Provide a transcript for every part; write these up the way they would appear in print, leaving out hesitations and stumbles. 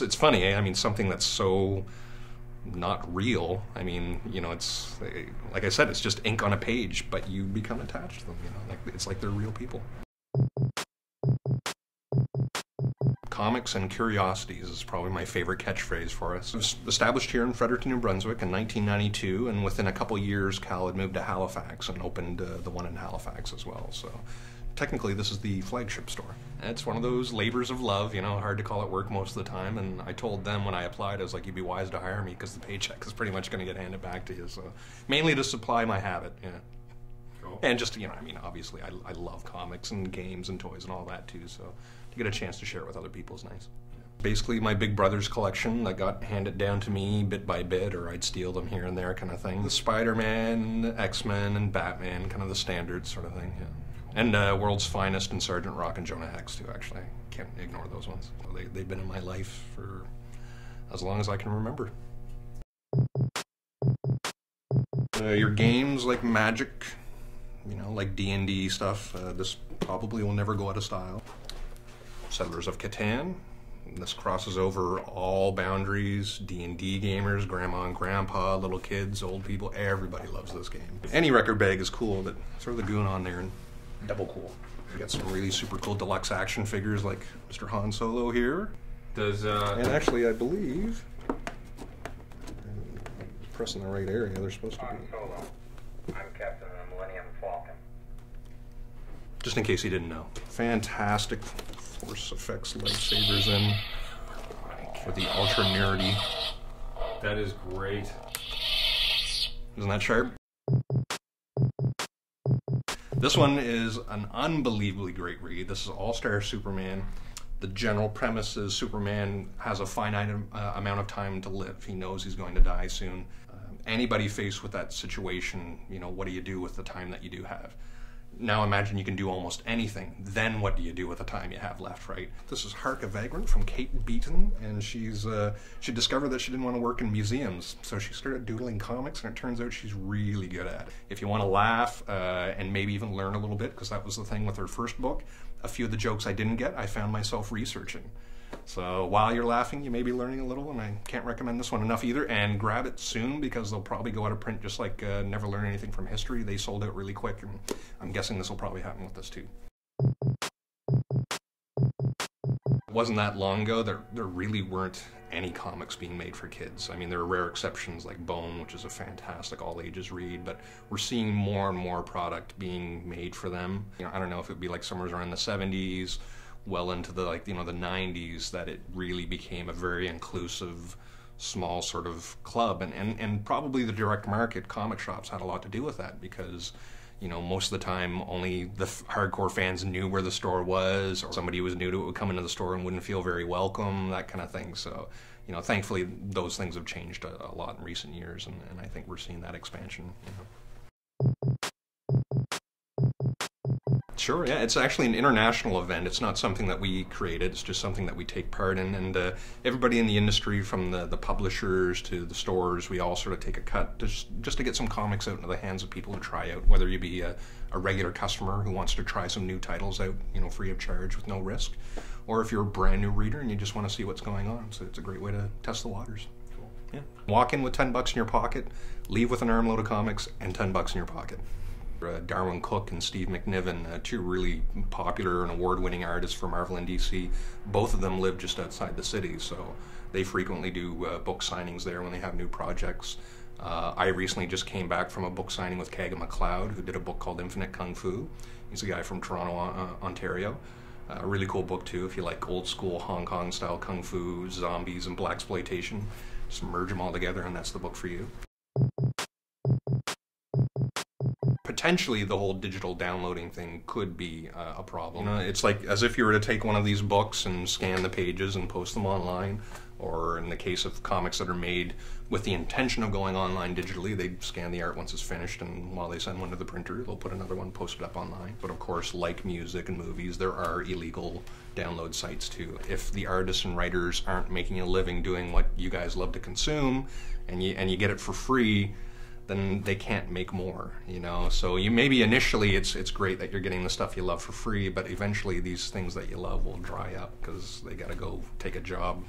It's funny, eh? I mean, something that's so not real. I mean, you know, it's like I said, it's just ink on a page, but you become attached to them. You know, like it's like they're real people. Comics and curiosities is probably my favorite catchphrase for us. It was established here in Fredericton, New Brunswick in 1992, and within a couple years, Cal had moved to Halifax and opened the one in Halifax as well. So technically, this is the flagship store. And it's one of those labors of love, you know, hard to call it work most of the time. And I told them when I applied, I was like, you'd be wise to hire me because the paycheck is pretty much going to get handed back to you. So mainly to supply my habit, yeah. Cool. And just, you know, I mean, obviously, I love comics and games and toys and all that too. So to get a chance to share it with other people is nice. Basically my big brother's collection that got handed down to me bit by bit, or I'd steal them here and there kind of thing. The Spider-Man, X-Men, and Batman, kind of the standard sort of thing, yeah. And World's Finest and Sergeant Rock and Jonah Hex too, actually. I can't ignore those ones. They've been in my life for as long as I can remember. Your games like Magic, you know, like D&D stuff, this probably will never go out of style. Settlers of Catan. This crosses over all boundaries. D&D gamers, grandma and grandpa, little kids, old people, everybody loves this game. Any record bag is cool, but throw the Goon on there and double cool. We got some really super cool deluxe action figures like Mr. Han Solo here. And actually, I believe, pressing the right area, they're supposed to be. Han Solo. I'm Captain of the Millennium Falcon. Just in case you didn't know. Fantastic Force Effects lightsabers in with the ultra nerdy. That is great. Isn't that sharp? This one is an unbelievably great read. This is All-Star Superman. The general premise is Superman has a finite amount of time to live. He knows he's going to die soon. Anybody faced with that situation, you know, what do you do with the time that you do have? Now imagine you can do almost anything. Then what do you do with the time you have left, right? This is Hark, a Vagrant from Kate Beaton, and she discovered that she didn't want to work in museums, so she started doodling comics, and it turns out she's really good at it. If you want to laugh and maybe even learn a little bit, because that was the thing with her first book, a few of the jokes I didn't get, I found myself researching. So while you're laughing, you may be learning a little, and I can't recommend this one enough either. And grab it soon, because they'll probably go out of print just like Never Learn Anything from History. They sold out really quick, and I'm guessing this will probably happen with this too. It wasn't that long ago there really weren't any comics being made for kids. I mean, there are rare exceptions like Bone, which is a fantastic all-ages read, but we're seeing more and more product being made for them. You know, I don't know if it would be like somewhere around the 70s, well into the, like, you know, the 90s, that it really became a very inclusive, small sort of club, and probably the direct market comic shops had a lot to do with that, because, you know, most of the time only the hardcore fans knew where the store was, or somebody who was new to it would come into the store and wouldn't feel very welcome, that kind of thing. So, you know, thankfully those things have changed a lot in recent years, and I think we're seeing that expansion, you know. Sure, yeah, it's actually an international event. It's not something that we created, it's just something that we take part in, and everybody in the industry, from the publishers to the stores, we all sort of take a cut just to get some comics out into the hands of people to try out, whether you be a regular customer who wants to try some new titles out, you know, free of charge with no risk, or if you're a brand new reader and you just want to see what's going on. So it's a great way to test the waters. Cool. Yeah. Walk in with $10 in your pocket, leave with an armload of comics and $10 in your pocket. Darwin Cook and Steve McNiven, two really popular and award-winning artists for Marvel and DC. Both of them live just outside the city, so they frequently do book signings there when they have new projects. I recently just came back from a book signing with Kaga McLeod, who did a book called Infinite Kung Fu. He's a guy from Toronto, Ontario. A really cool book too, if you like old school Hong Kong style kung fu, zombies, and blaxploitation. Just merge them all together, and that's the book for you. Potentially the whole digital downloading thing could be a problem. You know, it's like as if you were to take one of these books and scan the pages and post them online, or in the case of comics that are made with the intention of going online digitally, they scan the art once it's finished, and while they send one to the printer, they'll put another one posted up online. But of course, like music and movies, there are illegal download sites too. If the artists and writers aren't making a living doing what you guys love to consume, and you get it for free, then they can't make more, you know. So you maybe initially it's great that you're getting the stuff you love for free, but eventually these things that you love will dry up because they gotta go take a job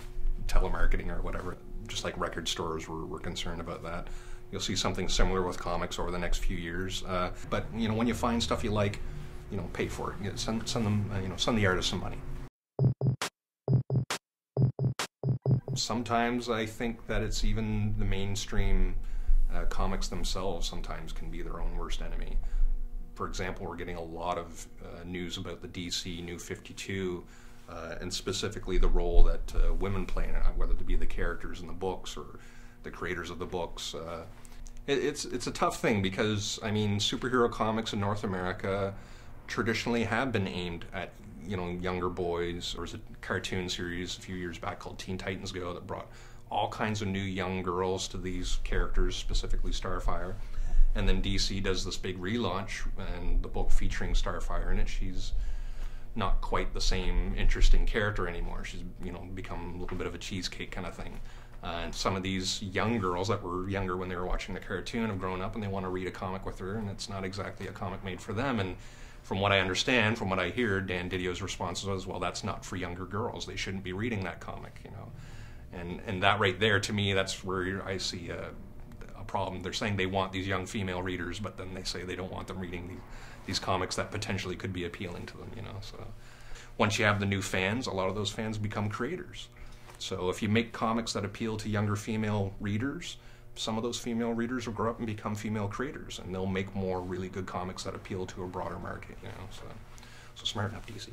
telemarketing or whatever. Just like record stores were concerned about that. You'll see something similar with comics over the next few years. But when you find stuff you like, pay for it. Send them, send the artist some money. Sometimes I think that it's even the mainstream comics themselves sometimes can be their own worst enemy. For example, we're getting a lot of news about the DC New 52, and specifically the role that women play in it, whether it be the characters in the books or the creators of the books. It's a tough thing because, I mean, superhero comics in North America traditionally have been aimed at younger boys. There was a cartoon series a few years back called Teen Titans Go that brought all kinds of new young girls to these characters, specifically Starfire. And then DC does this big relaunch, and the book featuring Starfire in it, she's not quite the same interesting character anymore. She's become a little bit of a cheesecake kind of thing. And some of these young girls that were younger when they were watching the cartoon have grown up and they want to read a comic with her, and it's not exactly a comic made for them. And from what I understand, from what I hear, Dan Didio's response was, well, that's not for younger girls. They shouldn't be reading that comic, And that right there, to me, that's where I see a problem. They're saying they want these young female readers, but then they say they don't want them reading these comics that potentially could be appealing to them, So once you have the new fans, a lot of those fans become creators. So if you make comics that appeal to younger female readers, some of those female readers will grow up and become female creators, and they'll make more really good comics that appeal to a broader market, So smarten up, DC.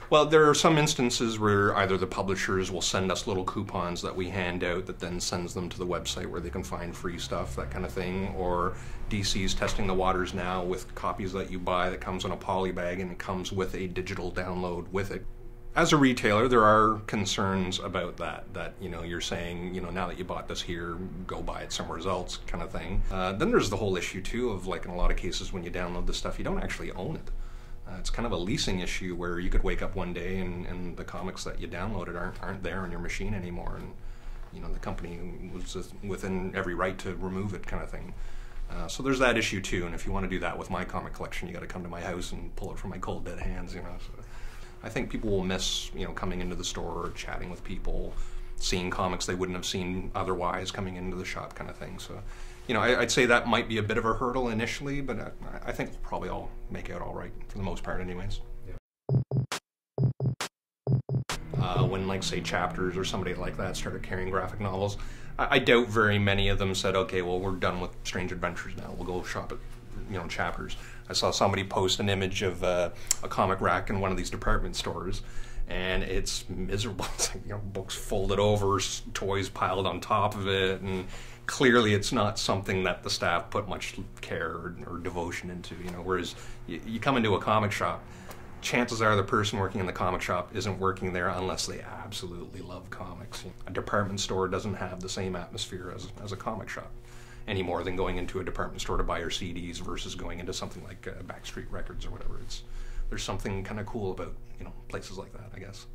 Well, there are some instances where either the publishers will send us little coupons that we hand out that then sends them to the website where they can find free stuff, that kind of thing, or DC's testing the waters now with copies that you buy that comes in a poly bag and it comes with a digital download with it. As a retailer, there are concerns about that you're saying, now that you bought this here, go buy it somewhere else kind of thing. Then there's the whole issue, too, of, like, in a lot of cases when you download this stuff, you don't actually own it. It's kind of a leasing issue where you could wake up one day and the comics that you downloaded aren't there on your machine anymore, and the company was just within every right to remove it, kind of thing. So there's that issue too, and if you want to do that with my comic collection, you got to come to my house and pull it from my cold dead hands, So I think people will miss coming into the store, chatting with people, seeing comics they wouldn't have seen otherwise coming into the shop, kind of thing. So I'd say that might be a bit of a hurdle initially, but I think we'll probably all make out all right for the most part anyways. Yeah. When, like, say, Chapters or somebody like that started carrying graphic novels, I doubt very many of them said, okay, well, we're done with Strange Adventures now. We'll go shop at Chapters. I saw somebody post an image of a comic rack in one of these department stores, and it's miserable. It's like, books folded over, toys piled on top of it, and clearly it's not something that the staff put much care or devotion into, whereas you come into a comic shop, chances are the person working in the comic shop isn't working there unless they absolutely love comics. A department store doesn't have the same atmosphere as a comic shop any more than going into a department store to buy your CDs versus going into something like Backstreet Records or whatever. There's something kind of cool about places like that, I guess.